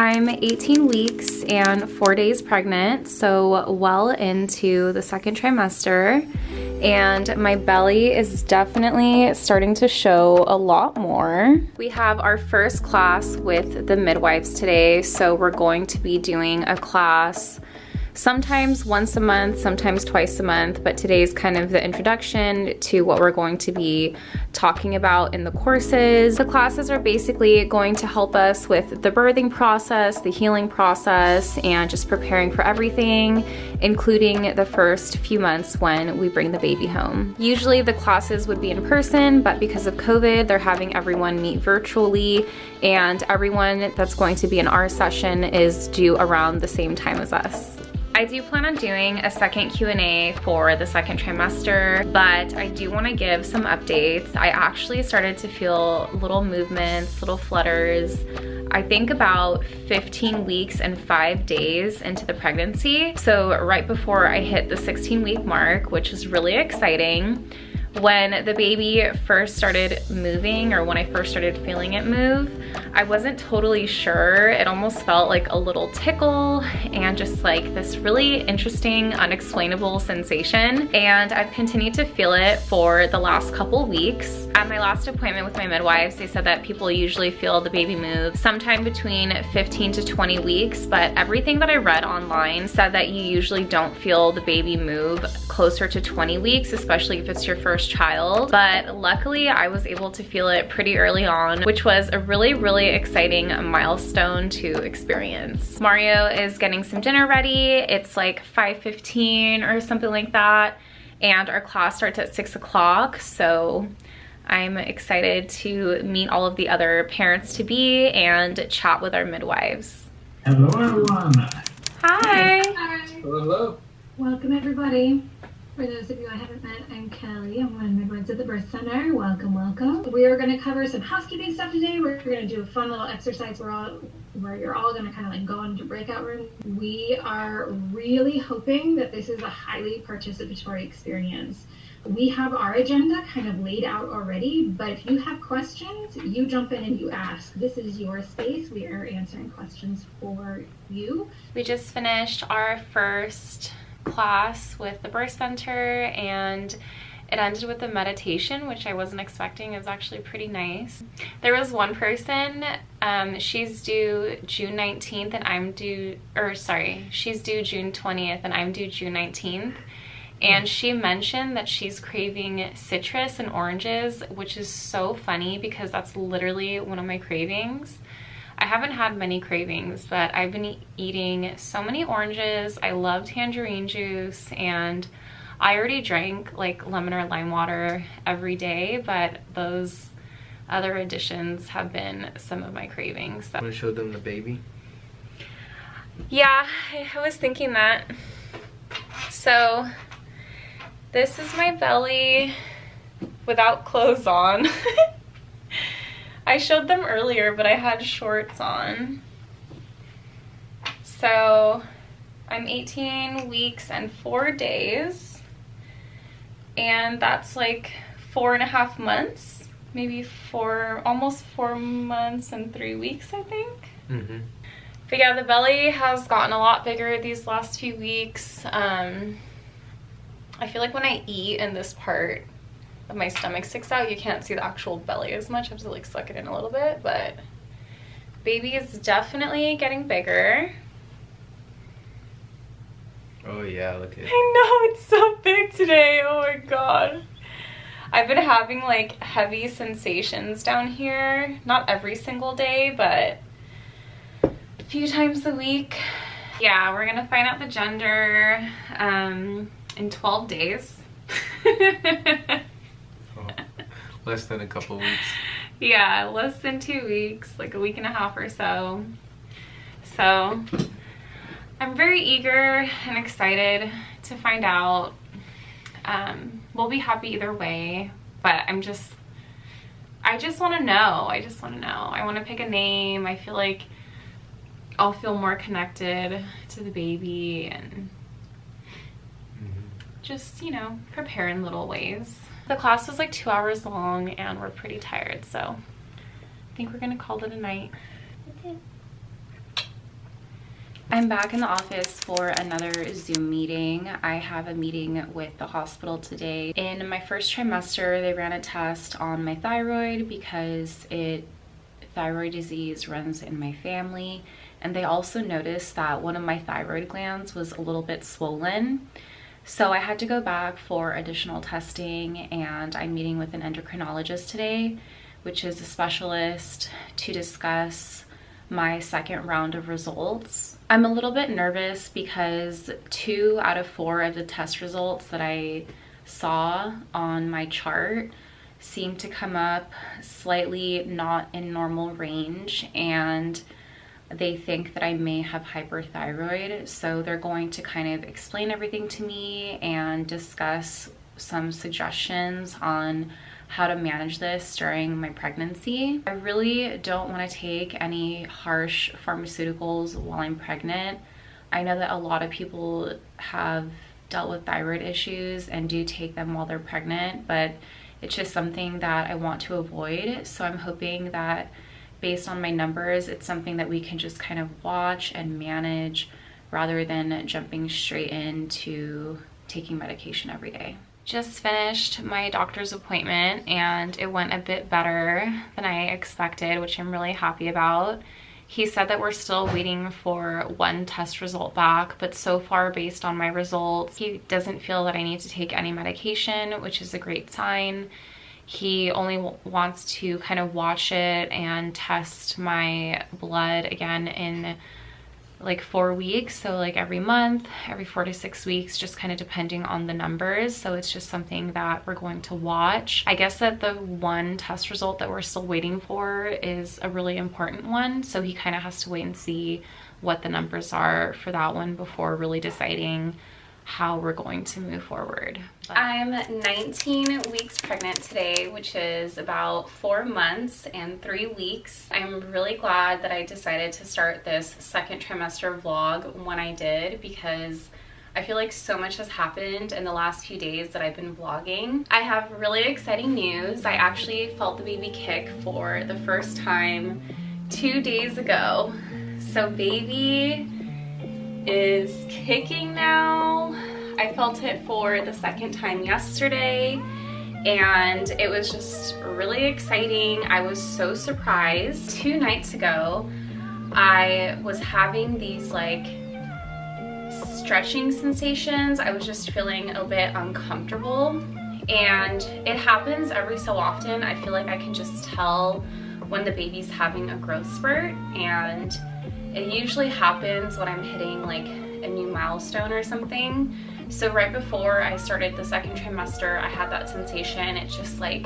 I'm 18 weeks and 4 days pregnant, so well into the second trimester, and my belly is definitely starting to show a lot more. We have our first class with the midwives today, so we're going to be doing a class sometimes once a month, sometimes twice a month, but today's kind of the introduction to what we're going to be talking about in the courses. The classes are basically going to help us with the birthing process, the healing process, and just preparing for everything, including the first few months when we bring the baby home. Usually the classes would be in person, but because of COVID, they're having everyone meet virtually, and everyone that's going to be in our session is due around the same time as us. I do plan on doing a second Q&A for the second trimester, but I do want to give some updates. I actually started to feel little movements, little flutters, I think about 15 weeks and 5 days into the pregnancy. So right before I hit the 16-week mark, which is really exciting. When the baby first started moving, or when I first started feeling it move, I wasn't totally sure. It almost felt like a little tickle and just like this really interesting, unexplainable sensation. And I've continued to feel it for the last couple weeks. At my last appointment with my midwives, they said that people usually feel the baby move sometime between 15 to 20 weeks, but everything that I read online said that you usually don't feel the baby move closer to 20 weeks, especially if it's your first child. But luckily I was able to feel it pretty early on, which was a really exciting milestone to experience. Mario is getting some dinner ready. It's like 5:15 or something like that, and our class starts at 6 o'clock, so I'm excited to meet all of the other parents-to-be and chat with our midwives. Hello everyone. Hi. Hi. Hello. Welcome everybody. For those of you I haven't met, I'm Kelly. I'm one of the midwives at the birth center. Welcome. We are going to cover some housekeeping stuff today. We're going to do a fun little exercise where you're all going to kind of like go into breakout rooms. We are really hoping that this is a highly participatory experience. We have our agenda kind of laid out already, but if you have questions, you jump in and you ask. This is your space. We are answering questions for you. We just finished our first class with the birth center, and it ended with a meditation, which I wasn't expecting. It was actually pretty nice. There was one person, she's due June 19th and I'm due, she's due June 20th and I'm due June 19th. And she mentioned that she's craving citrus and oranges, which is so funny because that's literally one of my cravings. I haven't had many cravings, but I've been eating so many oranges. I love tangerine juice, and I already drank like lemon or lime water every day, but those other additions have been some of my cravings. So. Want to show them the baby? Yeah, I was thinking that. So this is my belly without clothes on. I showed them earlier, but I had shorts on. So I'm 18 weeks and 4 days, and that's like 4.5 months, maybe almost 4 months and 3 weeks, I think. Mm-hmm. But yeah, the belly has gotten a lot bigger these last few weeks. I feel like when I eat in this part of my stomach sticks out, you can't see the actual belly as much. I have to like suck it in a little bit, but baby is definitely getting bigger. Oh yeah, look at it. I know, it's so big today. Oh my god. I've been having like heavy sensations down here. Not every single day, but a few times a week. Yeah, we're gonna find out the gender in 12 days. Less than a couple weeks. Yeah, less than 2 weeks, like a week and a half or so. So I'm very eager and excited to find out. We'll be happy either way, but I just want to know. I want to pick a name. I feel like I'll feel more connected to the baby and just, you know, prepare in little ways. The class was like 2 hours long and we're pretty tired, so I think we're gonna call it a night. I'm back in the office for another Zoom meeting. I have a meeting with the hospital today. In my first trimester, they ran a test on my thyroid because thyroid disease runs in my family. And they also noticed that one of my thyroid glands was a little bit swollen. So I had to go back for additional testing, and I'm meeting with an endocrinologist today, which is a specialist, to discuss my second round of results. I'm a little bit nervous because 2 out of 4 of the test results that I saw on my chart seem to come up slightly not in normal range, and they think that I may have hyperthyroid. So they're going to kind of explain everything to me and discuss some suggestions on how to manage this during my pregnancy. I really don't want to take any harsh pharmaceuticals while I'm pregnant. I know that a lot of people have dealt with thyroid issues and do take them while they're pregnant, but it's just something that I want to avoid. So I'm hoping that based on my numbers, it's something that we can just kind of watch and manage rather than jumping straight into taking medication every day. Just finished my doctor's appointment and it went a bit better than I expected, which I'm really happy about. He said that we're still waiting for 1 test result back, but so far based on my results, he doesn't feel that I need to take any medication, which is a great sign. He only wants to kind of watch it and test my blood again in like 4 weeks. So like every month, every 4 to 6 weeks, just kind of depending on the numbers. So it's just something that we're going to watch. I guess that the 1 test result that we're still waiting for is a really important one. So he kind of has to wait and see what the numbers are for that one before really deciding how we're going to move forward. I'm 19 weeks pregnant today, which is about 4 months and 3 weeks. I'm really glad that I decided to start this second trimester vlog when I did, because I feel like so much has happened in the last few days that I've been vlogging. I have really exciting news. I actually felt the baby kick for the first time 2 days ago. So baby is kicking now. I felt it for the second time yesterday and it was just really exciting. I was so surprised. 2 nights ago, I was having these like stretching sensations. I was just feeling a bit uncomfortable, and it happens every so often. I feel like I can just tell when the baby's having a growth spurt, and it usually happens when I'm hitting like a new milestone or something. So right before I started the second trimester, I had that sensation. It's just like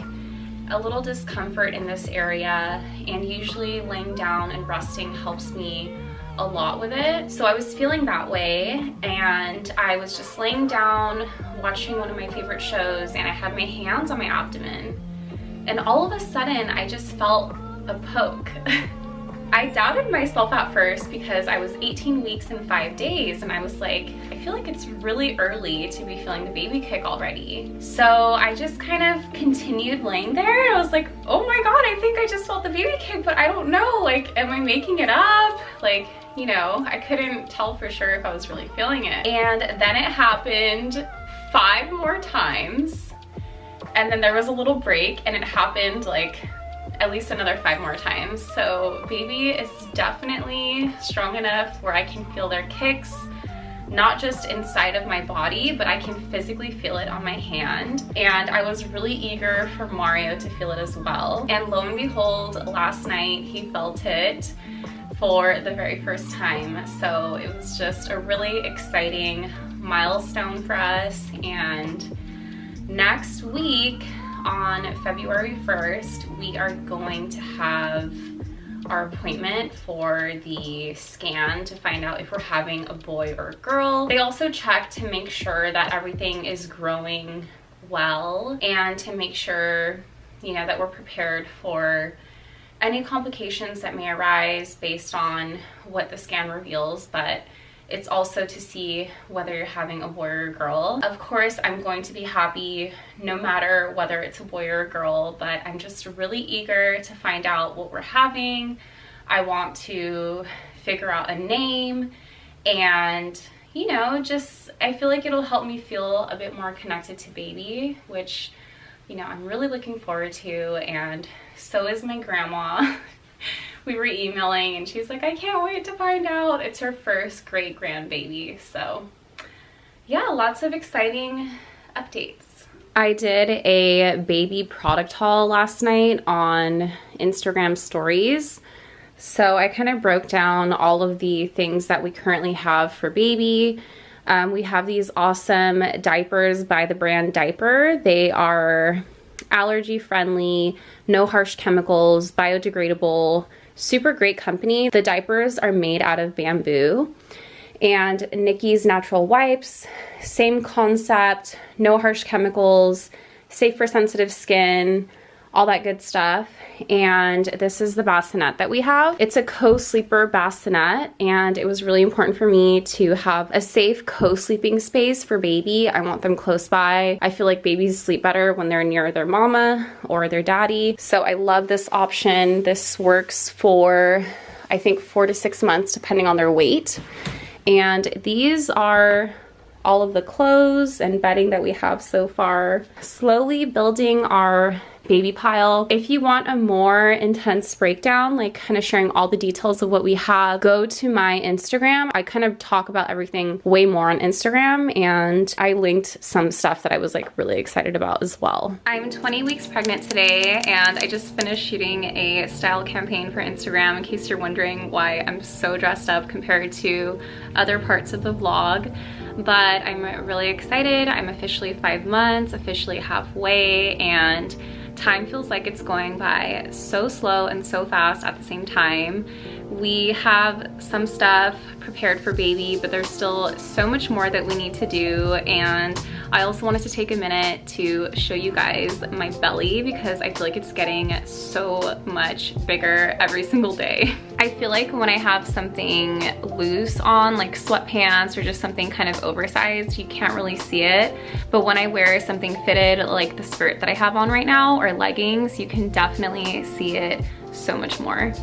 a little discomfort in this area, and usually laying down and resting helps me a lot with it. So I was feeling that way, and I was just laying down watching one of my favorite shows, and I had my hands on my abdomen, and all of a sudden I just felt a poke. I doubted myself at first because I was 18 weeks and 5 days, and I was like, I feel like it's really early to be feeling the baby kick already. So I just kind of continued laying there, and I was like, oh my god, I think I just felt the baby kick, but I don't know, like, am I making it up? Like, you know, I couldn't tell for sure if I was really feeling it. And then it happened 5 more times, and then there was a little break, and it happened like at least another 5 more times. So baby is definitely strong enough where I can feel their kicks, not just inside of my body, but I can physically feel it on my hand. And I was really eager for Mario to feel it as well. And lo and behold, last night he felt it for the very first time. So it was just a really exciting milestone for us. And next week, on February 1st, we are going to have our appointment for the scan to find out if we're having a boy or a girl. They also check to make sure that everything is growing well, and to make sure, you know, that we're prepared for any complications that may arise based on what the scan reveals. But it's also to see whether you're having a boy or a girl. Of course, I'm going to be happy no matter whether it's a boy or a girl, but I'm just really eager to find out what we're having. I want to figure out a name, and you know, just I feel like it'll help me feel a bit more connected to baby, which, you know, I'm really looking forward to, and so is my grandma. We were emailing and she's like, I can't wait to find out. It's her first great grandbaby. So yeah, lots of exciting updates. I did a baby product haul last night on Instagram stories. So I kind of broke down all of the things that we currently have for baby. We have these awesome diapers by the brand Diaper. They are allergy friendly, no harsh chemicals, biodegradable, super great company. The diapers are made out of bamboo. And Nikki's Natural Wipes, same concept, no harsh chemicals, safe for sensitive skin, all that good stuff. And this is the bassinet that we have. It's a co-sleeper bassinet, and it was really important for me to have a safe co-sleeping space for baby. I want them close by. I feel like babies sleep better when they're near their mama or their daddy. So I love this option. This works for, I think, 4 to 6 months, depending on their weight. And these are all of the clothes and bedding that we have so far. Slowly building our baby pile. If you want a more intense breakdown, like kind of sharing all the details of what we have, go to my Instagram. I kind of talk about everything way more on Instagram, and I linked some stuff that I was like really excited about as well. I'm 20 weeks pregnant today, and I just finished shooting a style campaign for Instagram, in case you're wondering why I'm so dressed up compared to other parts of the vlog. But I'm really excited. I'm officially 5 months, officially halfway, and time feels like it's going by so slow and so fast at the same time. We have some stuff prepared for baby, but there's still so much more that we need to do. And I also wanted to take a minute to show you guys my belly, because I feel like it's getting so much bigger every single day. I feel like when I have something loose on, like sweatpants or just something kind of oversized, you can't really see it. But when I wear something fitted, like the skirt that I have on right now, or leggings, you can definitely see it so much more.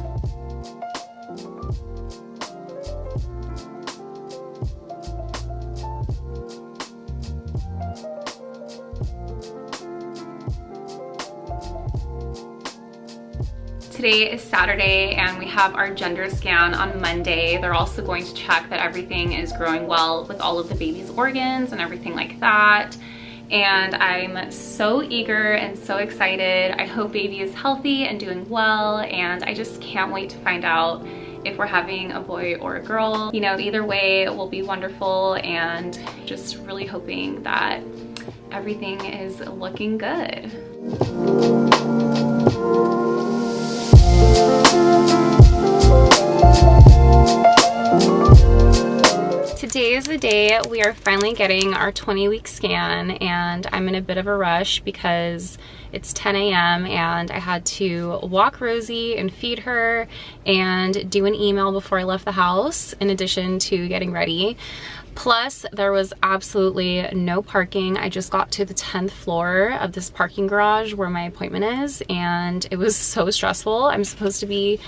Today is Saturday, and we have our gender scan on Monday. They're also going to check that everything is growing well with all of the baby's organs and everything like that. And I'm so eager and so excited. I hope baby is healthy and doing well, and I just can't wait to find out if we're having a boy or a girl. You know, either way it will be wonderful, and just really hoping that everything is looking good. Today is the day we are finally getting our 20-week scan, and I'm in a bit of a rush because it's 10 a.m. and I had to walk Rosie and feed her and do an email before I left the house, in addition to getting ready. Plus, there was absolutely no parking. I just got to the 10th floor of this parking garage where my appointment is, and it was so stressful. I'm supposed to be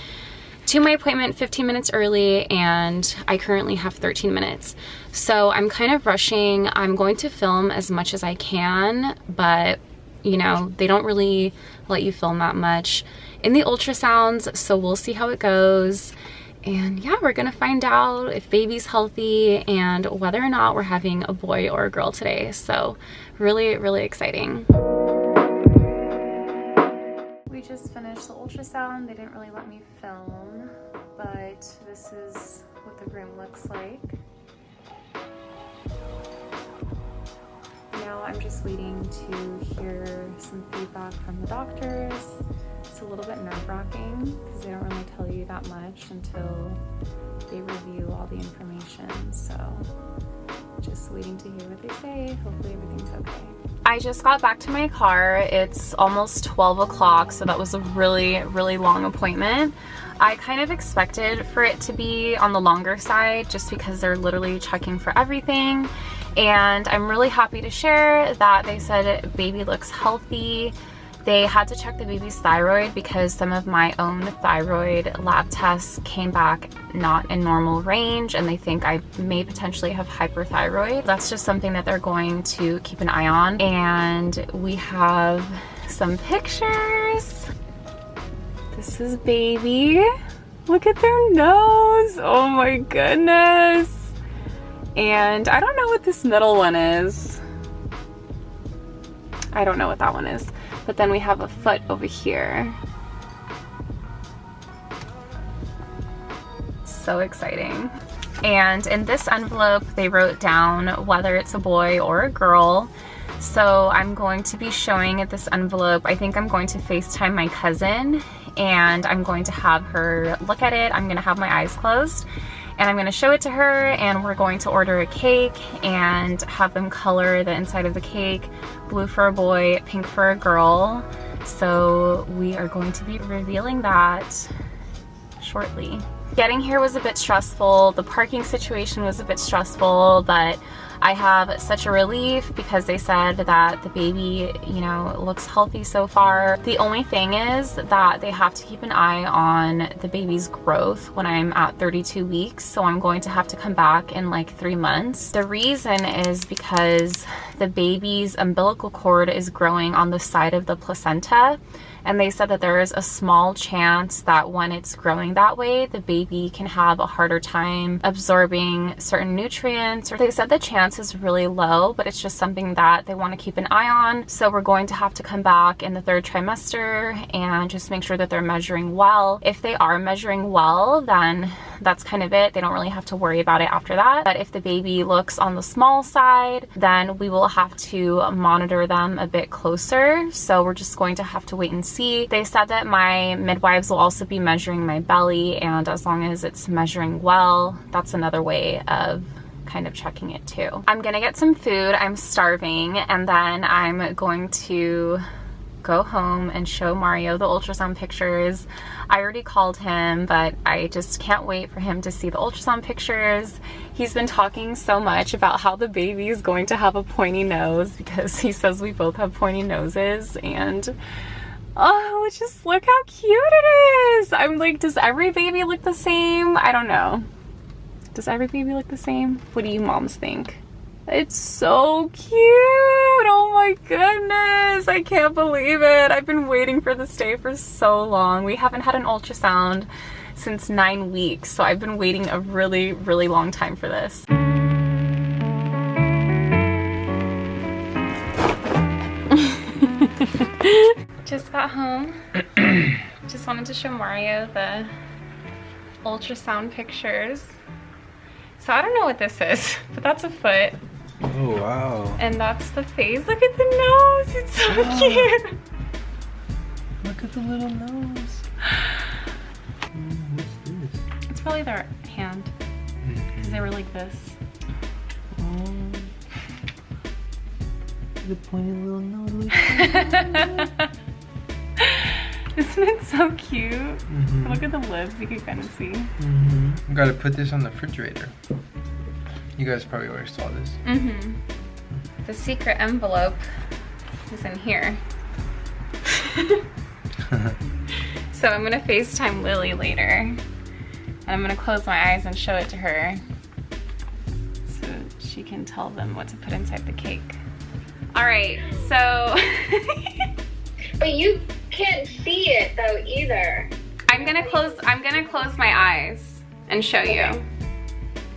to my appointment 15 minutes early, and I currently have 13 minutes. So I'm kind of rushing. I'm going to film as much as I can, but you know, they don't really let you film that much in the ultrasounds, so we'll see how it goes. And yeah, we're gonna find out if baby's healthy and whether or not we're having a boy or a girl today. So really, really exciting. We just finished the ultrasound. They didn't really let me film, but this is what the room looks like. Now I'm just waiting to hear some feedback from the doctors. It's a little bit nerve-wracking because they don't really tell you that much until they review all the information. So just waiting to hear what they say. Hopefully everything's okay. I just got back to my car. It's almost 12 o'clock, so that was a really, really long appointment. I kind of expected for it to be on the longer side just because they're literally checking for everything. And I'm really happy to share that they said baby looks healthy. They had to check the baby's thyroid because some of my own thyroid lab tests came back not in normal range, and they think I may potentially have hyperthyroid. That's just something that they're going to keep an eye on. And we have some pictures. This is baby. Look at their nose. Oh my goodness. And I don't know what this middle one is. I don't know what that one is. But then we have a foot over here. So exciting. And in this envelope, they wrote down whether it's a boy or a girl. So I'm going to be showing it this envelope. I think I'm going to FaceTime my cousin, and I'm going to have her look at it. I'm gonna have my eyes closed, and I'm gonna show it to her, and we're going to order a cake and have them color the inside of the cake, blue for a boy, pink for a girl. So we are going to be revealing that shortly. Getting here was a bit stressful. The parking situation was a bit stressful, but I have such a relief because they said that the baby, you know, looks healthy so far. The only thing is that they have to keep an eye on the baby's growth when I'm at 32 weeks. So I'm going to have to come back in like 3 months. The reason is because the baby's umbilical cord is growing on the side of the placenta. And they said that there is a small chance that when it's growing that way, the baby can have a harder time absorbing certain nutrients. Or they said the chance is really low, but it's just something that they want to keep an eye on. So we're going to have to come back in the 3rd trimester and just make sure that they're measuring well. If they are measuring well, then that's kind of it. They don't really have to worry about it after that. But if the baby looks on the small side, then we will have to monitor them a bit closer. So we're just going to have to wait and see. They said that my midwives will also be measuring my belly, and as long as it's measuring well, that's another way of kind of checking it too. I'm gonna get some food. I'm starving, and then I'm going to go home and show Mario the ultrasound pictures. I already called him, but I just can't wait for him to see the ultrasound pictures. He's been talking so much about how the baby is going to have a pointy nose because he says we both have pointy noses, and oh, just look how cute it is. I'm like, does every baby look the same? I don't know. Does every baby look the same? What do you moms think? It's so cute. Oh my goodness. I can't believe it. I've been waiting for this day for so long. We haven't had an ultrasound since 9 weeks, so I've been waiting a really, really long time for this. Just got home. Just wanted to show Mario the ultrasound pictures. So I don't know what this is, but that's a foot. Oh, wow. And that's the face. Look at the nose. It's so cute. Look at the little nose. What's this? It's probably their hand. Because they were like this. Oh. The pointy little nose. Isn't it so cute? Look at the lips, you can kind of see. We gotta put this on the refrigerator. You guys probably already saw this. The secret envelope is in here. So I'm gonna FaceTime Lily later. And I'm gonna close my eyes and show it to her so she can tell them what to put inside the cake. All right, so. But you can't see it though either. I'm gonna close my eyes and show you.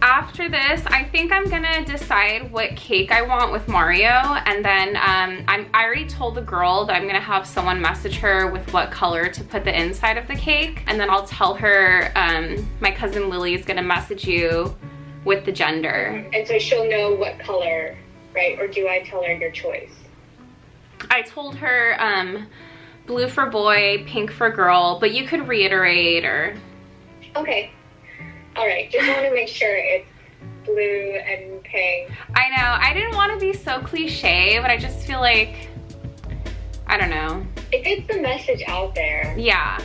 After this, I think I'm gonna decide what cake I want with Mario, and then I already told the girl that I'm gonna have someone message her with what color to put the inside of the cake, and then I'll tell her my cousin Lily is gonna message you with the gender. And so she'll know what color, right? Or do I tell her your choice? I told her blue for boy, pink for girl, but you could reiterate or... Okay. All right, just want to make sure it's blue and pink. I know, I didn't want to be so cliche, but I just feel like, I don't know. It gets the message out there. Yeah,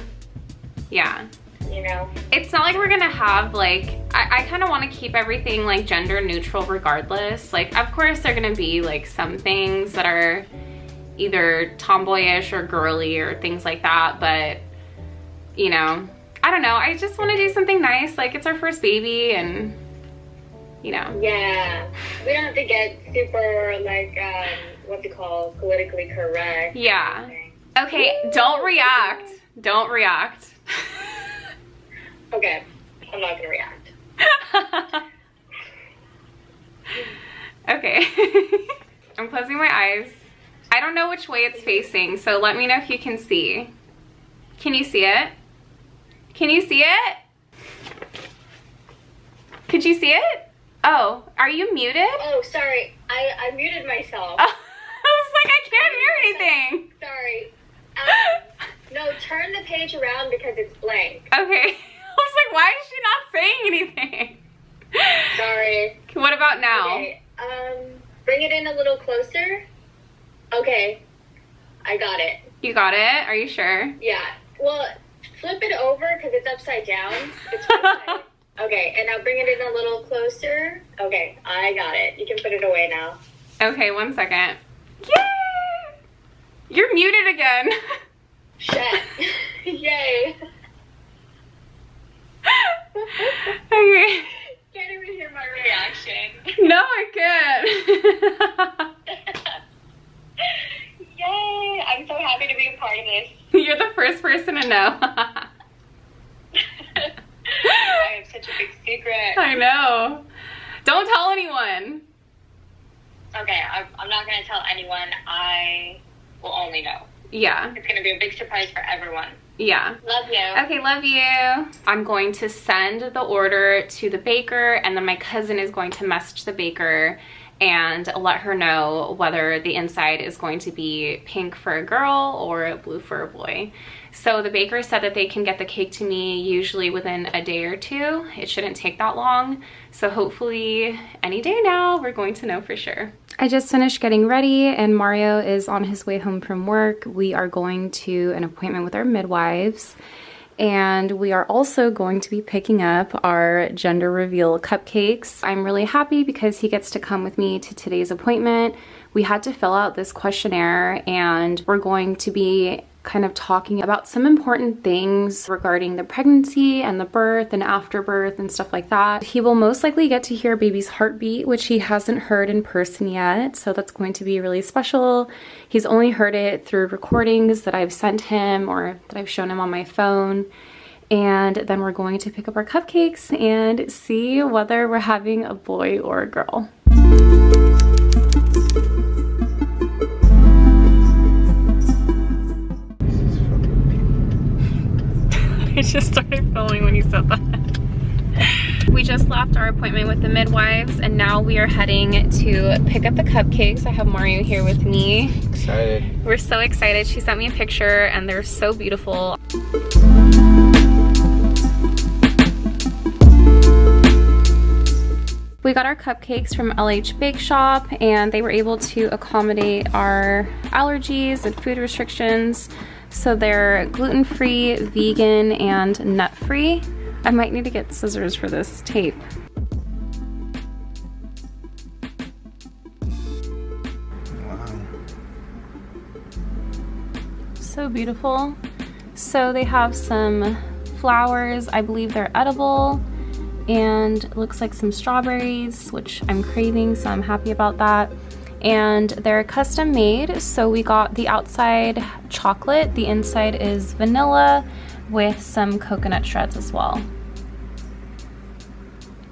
yeah. You know? It's not like we're gonna have like, I kind of want to keep everything like gender neutral regardless. Like, of course there are gonna be like some things that are, either tomboyish or girly or things like that, but you know, I don't know. I just want to do something nice. Like, it's our first baby, and you know. Yeah, we don't have to get super like what's it called, politically correct. Yeah. Okay, don't react. Don't react. Okay, I'm not gonna react. Okay. I'm closing my eyes. I don't know which way it's facing, so let me know if you can see. Can you see it? Can you see it? Could you see it? Oh, are you muted? Oh, sorry. I muted myself. Oh, I was like, I can't hear anything. Sorry. No, turn the page around because it's blank. Okay. I was like, why is she not saying anything? Sorry. What about now? Okay. Bring it in a little closer. Okay. I got it. You got it? Are you sure? Yeah. Well, flip it over because it's upside down. It's upside. Okay, and now bring it in a little closer. Okay, I got it. You can put it away now. Okay, 1 second. Yay! You're muted again. Shit. Yay. Okay. Can't even hear my reaction. No, I can't. Yay! I'm so happy to be a part of this. You're the first person to know. I have such a big secret. I know. Don't tell anyone. Okay, I'm not going to tell anyone. I will only know. Yeah. It's going to be a big surprise for everyone. Yeah. Love you. Okay, love you. I'm going to send the order to the baker, and then my cousin is going to message the baker and let her know whether the inside is going to be pink for a girl or blue for a boy. So the baker said that they can get the cake to me usually within a day or two. It shouldn't take that long. So hopefully any day now, we're going to know for sure. I just finished getting ready and Mario is on his way home from work. We are going to an appointment with our midwives. And we are also going to be picking up our gender reveal cupcakes. I'm really happy because he gets to come with me to today's appointment. We had to fill out this questionnaire and we're going to be kind of talking about some important things regarding the pregnancy and the birth and afterbirth and stuff like that. He will most likely get to hear baby's heartbeat, which he hasn't heard in person yet, so that's going to be really special. He's only heard it through recordings that I've sent him or that I've shown him on my phone. And then we're going to pick up our cupcakes and see whether we're having a boy or a girl. I just started filming when you said that. We just left our appointment with the midwives and now we are heading to pick up the cupcakes. I have Mario here with me. Excited. We're so excited. She sent me a picture and they're so beautiful. We got our cupcakes from LH Bake Shop and they were able to accommodate our allergies and food restrictions. So they're gluten-free, vegan, and nut-free. I might need to get scissors for this tape. Wow. So beautiful. So they have some flowers. I believe they're edible. And it looks like some strawberries, which I'm craving, so I'm happy about that. And they're custom made, so we got the outside chocolate, the inside is vanilla with some coconut shreds as well.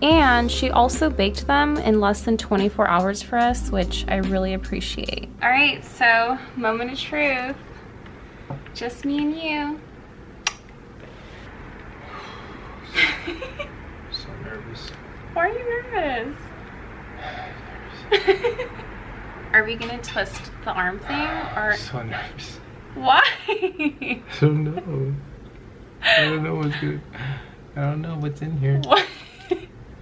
And she also baked them in less than 24 hours for us, which I really appreciate. All right, so moment of truth. Just me and you. So nervous. Why are you nervous? Are we gonna twist the arm thing or? So nervous. Why? I don't know. I don't know what's good. I don't know what's in here. What?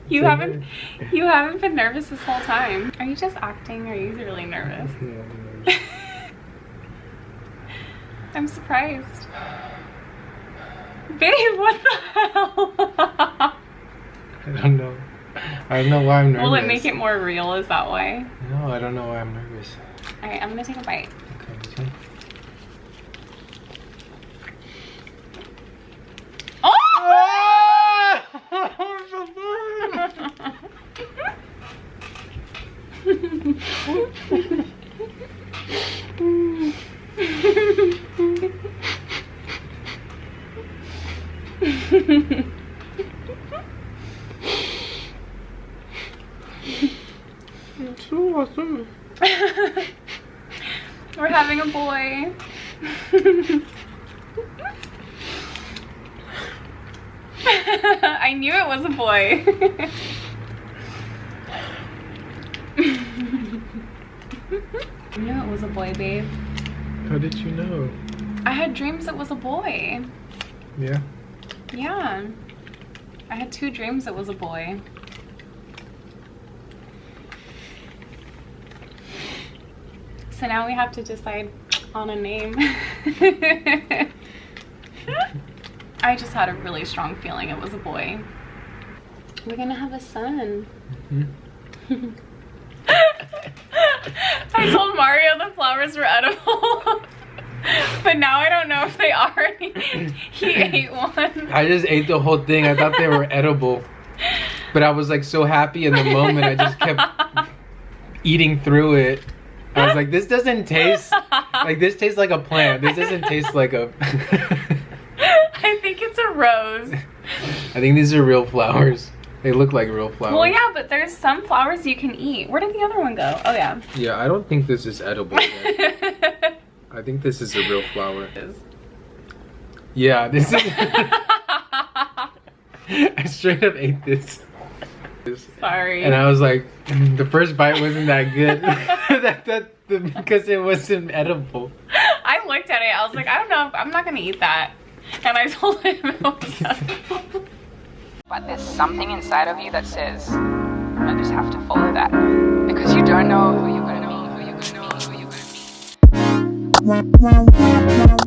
You haven't been nervous this whole time. Are you just acting or are you really nervous? Yeah, I'm nervous. I'm surprised. Babe, what the hell? I don't know. I don't know why I'm nervous. Will it make it more real? Is that why? No, I don't know why I'm nervous. All right, I'm gonna take a bite. Okay. See? It's so awesome. We're having a boy. I knew it was a boy. I knew it was a boy, babe. How did you know? I had dreams it was a boy. Yeah. Yeah. I had 2 dreams it was a boy. So now we have to decide on a name. I just had a really strong feeling it was a boy. We're gonna have a son. Mm-hmm. I told Mario the flowers were edible. But now I don't know if they are. He ate one. I just ate the whole thing. I thought they were edible. But I was like so happy in the moment. I just kept eating through it. I was like, this doesn't taste like, this tastes like a plant. This doesn't taste like a... I think it's a rose. I think these are real flowers. They look like real flowers. Well, yeah, but there's some flowers you can eat. Where did the other one go? Oh, yeah. Yeah, I don't think this is edible yet. I think this is a real flower. Yeah, this is... I straight up ate this. Sorry. And I was like, the first bite wasn't that good. Because it wasn't edible. I looked at it. I was like, I don't know. I'm not going to eat that. And I told him it was edible. But there's something inside of you that says, I just have to follow that. Because you don't know who you're going to be, who you're going to be, who you're going to be.